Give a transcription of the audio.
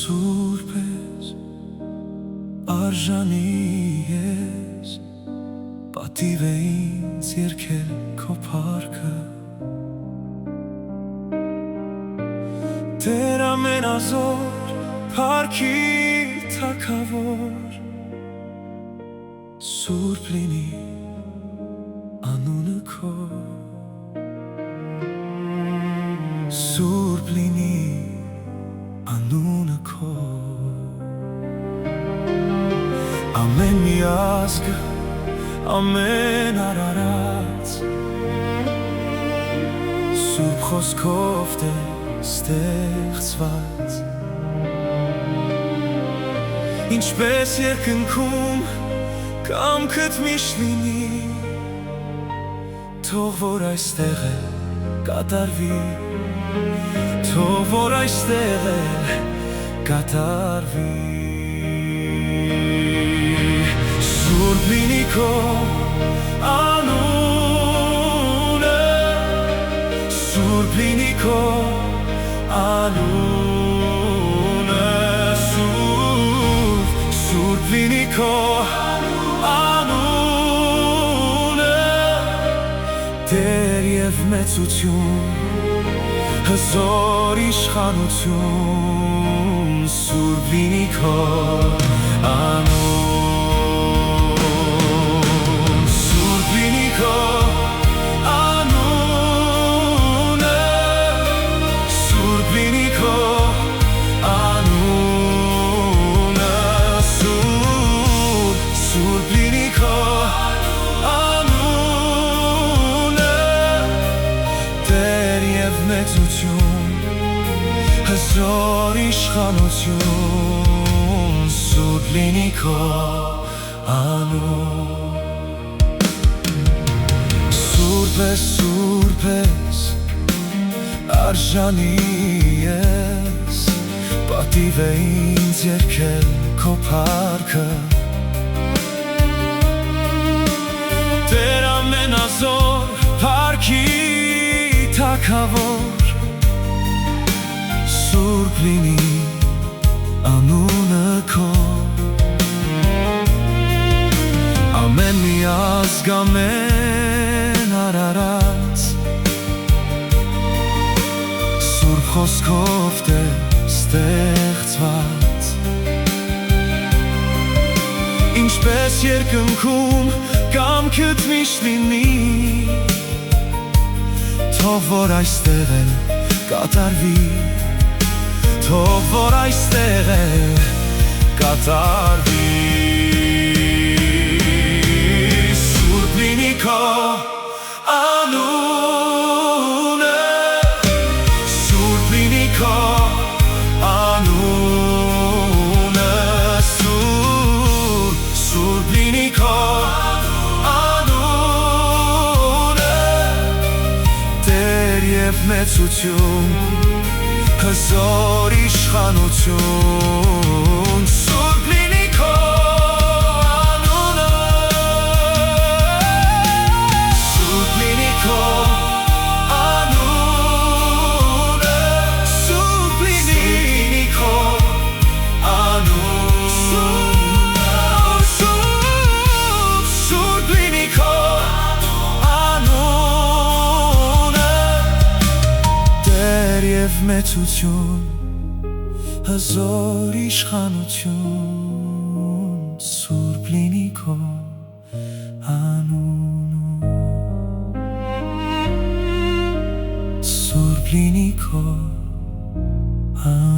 Սուրբ ես, արժանի ես, պատիվ է ինձ երգել քո փառքը Տեր ամենազոր, փառքի թագավոր Սուրբ լինի անունը քո Սուրբ լինի անունը քո Ամեն մի ազգը, ամեն արարած Սուրբ խոսքով դե ստեղծված Ինչպես երկնքում կամքդ միշտ լինի Թող որ այստեղ է կատարվի Թող որ այստեղ է կատարվի Սուրբ լինի քո անունը Սուրբ լինի քո անունը Սուրբ լինի քո անունը Տեր և մեծություն հզոր իշխանություն Սուրբ լինի քո անուն Սուրբ լինի քո անունը Սուրբ լինի քո անունը Սուրբ լինի քո անունը Տեր և մեծություն հզոր իշխանություն Սուրբ լինի քո անուն Սուրբ ես, արժանի ես Պատիվ է ինձ երգել քո փառքը Տեր ամենազոր, փառքի թագավոր Սուրբ լինի անունը քո Ամեն մի ազգ, ամեն արարած Սուրբ խոսքով դե ստեղծված Ինչպես երկնքում կամքդ միշտ լինի Թող որ այստեղ է կատարվի Թող որ այստեղ է կատարվի Սուրբ լինի քո անունը Սուրբ լինի քո անունը Սուրբ լինի քո անունը Տեր և մեծություն հզոր իշխանություն Սուրբ լինի քո անունը Սուրբ լինի քո անունը Սուրբ լինի քո անունը Սուրբ լինի քո անունը Տեր և մեծություն հզոր իշխանություն Սուրբ լինի քո անունը Սուրբ լինի քո անունը